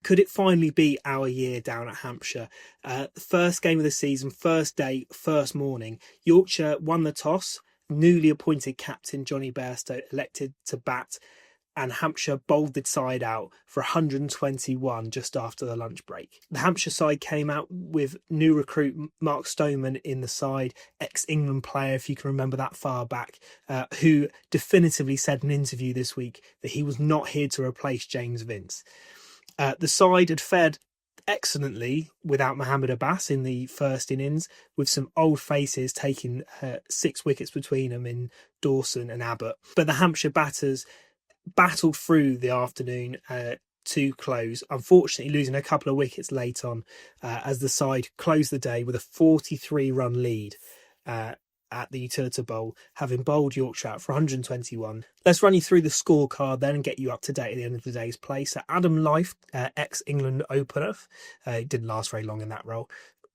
Could it finally be our year down at Hampshire? First game of the season, first day, first morning. Yorkshire won the toss. Newly appointed captain Johnny Bairstow elected to bat, and Hampshire bowled the side out for 121 just after the lunch break. The Hampshire side came out with new recruit Mark Stoneman in the side, ex-England player, if you can remember that far back, who definitively said in an interview this week that he was not here to replace James Vince. The side had fared excellently without Mohamed Abass in the first innings, with some old faces taking 6 wickets between them in Dawson and Abbott. But the Hampshire batters battled through the afternoon to close, unfortunately losing a couple of wickets late on as the side closed the day with a 43-run lead at the Utilita Bowl, having bowled Yorkshire out for 121. Let's run you through the scorecard then and get you up to date at the end of the day's play. So Adam Life, ex-England opener, didn't last very long in that role,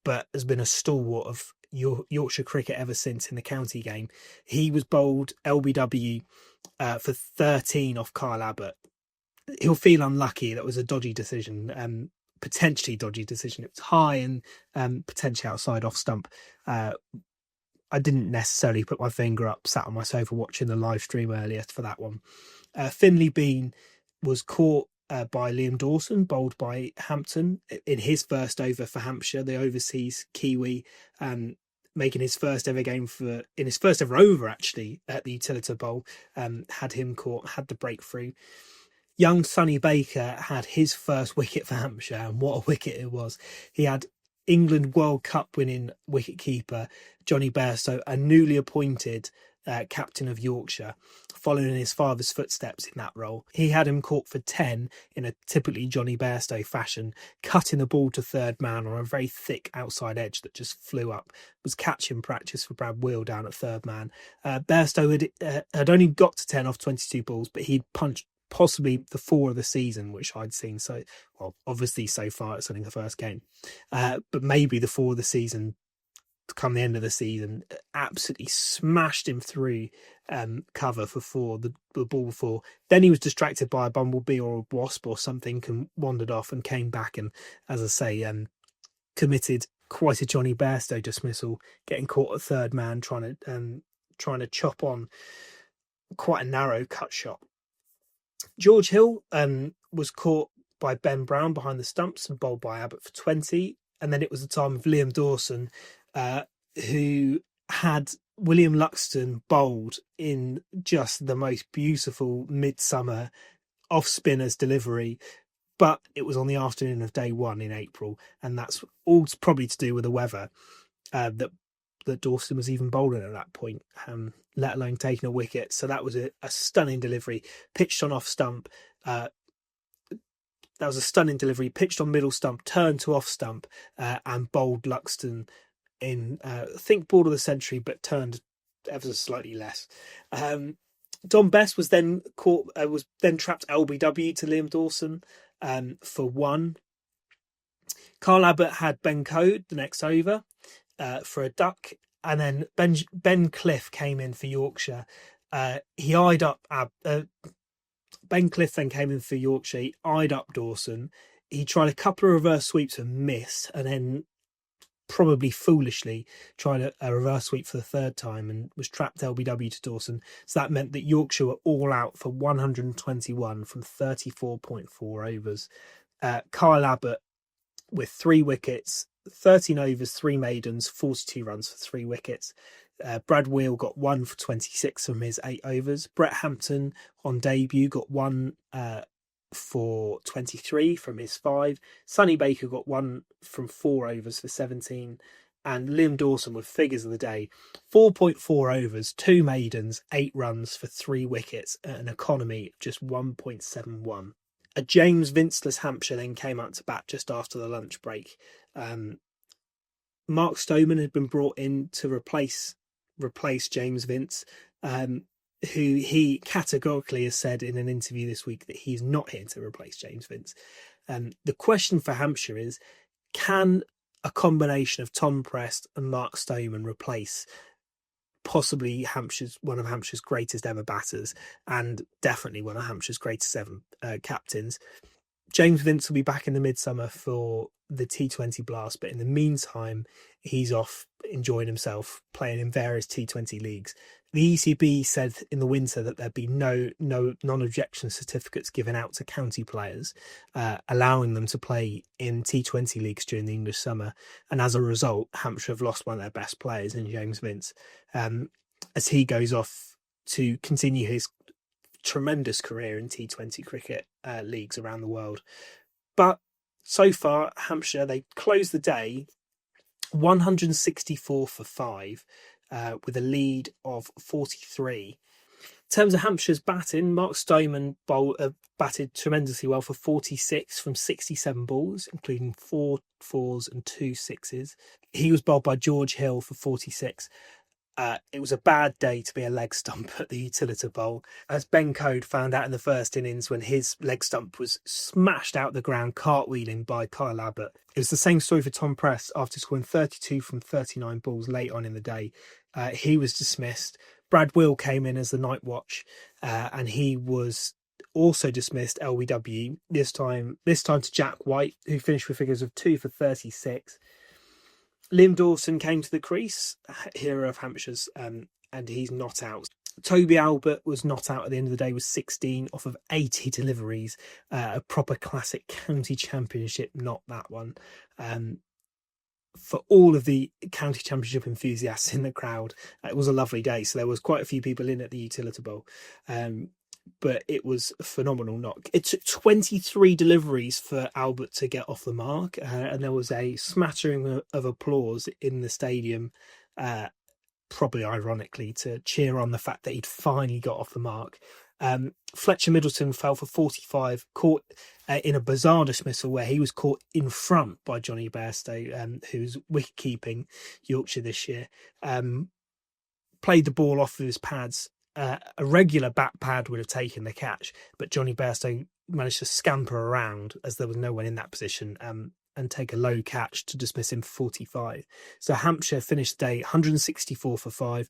but has been a stalwart of Yorkshire cricket ever since in the county game. He was bowled LBW for 13 off Kyle Abbott. He'll feel unlucky. That was a dodgy decision, potentially dodgy decision. It was high and potentially outside off stump. I didn't necessarily put my finger up, sat on my sofa watching the live stream earlier for that one. Finley Bean was caught by Liam Dawson, bowled by Hampton in his first over for Hampshire, the overseas Kiwi, making his first ever game in his first ever over actually at the Utilita Bowl. Had him caught, had the breakthrough. Young Sonny Baker had his first wicket for Hampshire, and what a wicket it was. He had England World Cup winning wicketkeeper Johnny Bairstow, a newly appointed captain of Yorkshire, following in his father's footsteps in that role. He had him caught for 10 in a typically Johnny Bairstow fashion, cutting the ball to third man on a very thick outside edge that just flew up. It was catching practice for Brad Wheel down at third man. Bairstow had only got to 10 off 22 balls, but he'd punched possibly the 4 of the season, which I'd seen. So, well, obviously so far it's only the first game, but maybe the 4 of the season come the end of the season. Absolutely smashed him through cover for 4, the ball 4. Then he was distracted by a bumblebee or a wasp or something and wandered off and came back and, as I say, committed quite a Johnny Bairstow dismissal, getting caught at third man trying to chop on quite a narrow cut shot. George Hill was caught by Ben Brown behind the stumps and bowled by Abbott for 20. And then it was the time of Liam Dawson, who had William Luxton bowled in just the most beautiful midsummer off-spinners delivery. But it was on the afternoon of day 1 in April, and that's all probably to do with the weather that Dawson was even bowling at that point, let alone taking a wicket. So that was a stunning delivery, pitched on off stump. That was a stunning delivery, pitched on middle stump, turned to off stump, and bowled Luxton in, I think, border of the century, but turned ever so slightly less. Don Best was then trapped LBW to Liam Dawson for 1. Carl Abbott had Ben Code the next over for a duck, and then Ben Cliff came in for Yorkshire. He eyed up Ben Cliff then came in for Yorkshire. He eyed up Dawson. He tried a couple of reverse sweeps and missed, and then probably foolishly tried a reverse sweep for the 3rd time and was trapped LBW to Dawson. So that meant that Yorkshire were all out for 121 from 34.4 overs. Kyle Abbott with 3 wickets, 13 overs, 3 maidens, 42 runs for 3 wickets. Brad Wheel got 1 for 26 from his 8 overs. Brett Hampton on debut got 1 for 23 from his 5. Sonny Baker got 1 from 4 overs for 17. And Liam Dawson with figures of the day: 4.4 overs, 2 maidens, 8 runs for 3 wickets at an economy of just 1.71. A James Vinceless Hampshire then came out to bat just after the lunch break. Mark Stoneman had been brought in to replace James Vince, who he categorically has said in an interview this week that he's not here to replace James Vince. The question for Hampshire is, can a combination of Tom Prest and Mark Stoneman replace possibly one of Hampshire's greatest ever batters, and definitely one of Hampshire's greatest ever captains? James Vince will be back in the midsummer for the T20 Blast, but in the meantime, he's off enjoying himself, playing in various T20 leagues. The ECB said in the winter that there'd be no non-objection certificates given out to county players, allowing them to play in T20 leagues during the English summer. And as a result, Hampshire have lost one of their best players in James Vince, as he goes off to continue his tremendous career in T20 cricket leagues around the world. But so far, Hampshire, they closed the day 164 for 5 with a lead of 43. In terms of Hampshire's batting, Mark Stoneman batted tremendously well for 46 from 67 balls, including 4 fours and 2 sixes. He was bowled by George Hill for 46. It was a bad day to be a leg stump at the Utility Bowl, as Ben Code found out in the first innings when his leg stump was smashed out the ground cartwheeling by Kyle Abbott. It was the same story for Tom Press after scoring 32 from 39 balls late on in the day. He was dismissed. Brad Will came in as the night watch, and he was also dismissed LBW, this time to Jack White, who finished with figures of 2 for 36. Liam Dawson came to the crease, hero of Hampshire's, and he's not out. Toby Albert was not out at the end of the day with 16 off of 80 deliveries, a proper classic county championship, not that one. For all of the county championship enthusiasts in the crowd, it was a lovely day. So there was quite a few people in at the Utility Bowl. But it was a phenomenal knock. It took 23 deliveries for Albert to get off the mark, and there was a smattering of applause in the stadium, probably ironically, to cheer on the fact that he'd finally got off the mark. Fletcher Middleton fell for 45, caught in a bizarre dismissal where he was caught in front by Johnny Bairstow, who's wicket-keeping Yorkshire this year. Played the ball off of his pads. A regular bat pad would have taken the catch, but Johnny Bairstow managed to scamper around as there was no one in that position, and take a low catch to dismiss him for 45. So Hampshire finished the day 164 for 5.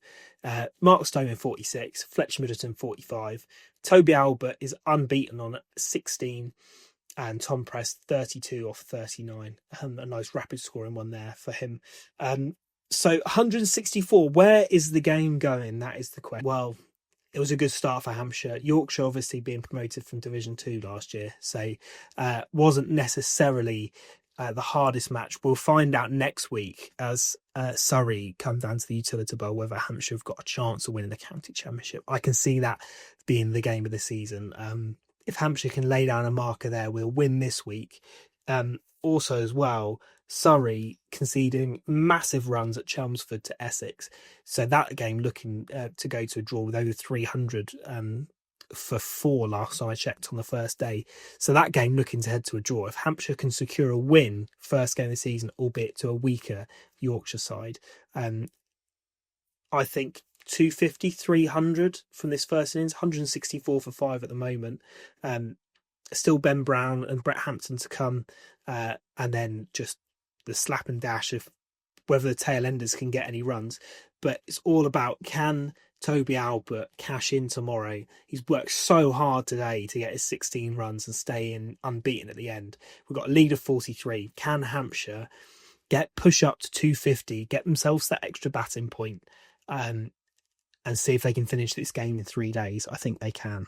Mark Stoneman 46, Fletcher Middleton 45. Toby Albert is unbeaten on 16, and Tom Press 32 off 39. A nice rapid scoring one there for him. So 164, where is the game going? That is the question. Well, it was a good start for Hampshire. Yorkshire obviously being promoted from Division 2 last year, so wasn't necessarily the hardest match. We'll find out next week as Surrey come down to the Utility Bowl whether Hampshire have got a chance of winning the county championship. I can see that being the game of the season. If Hampshire can lay down a marker there, we'll win this week. Also as well, Surrey conceding massive runs at Chelmsford to Essex. So that game looking to go to a draw with over 300 for 4 last time I checked on the first day. So that game looking to head to a draw. If Hampshire can secure a win, first game of the season, albeit to a weaker Yorkshire side, I think 250, 300 from this first innings, 164 for 5 at the moment. Still Ben Brown and Brett Hampton to come, and then just the slap and dash of whether the tail enders can get any runs. But it's all about, can Toby Albert cash in tomorrow? He's worked so hard today to get his 16 runs and stay in unbeaten at the end. We've got a lead of 43. Can Hampshire push up to 250, get themselves that extra batting point, and see if they can finish this game in 3 days? I think they can.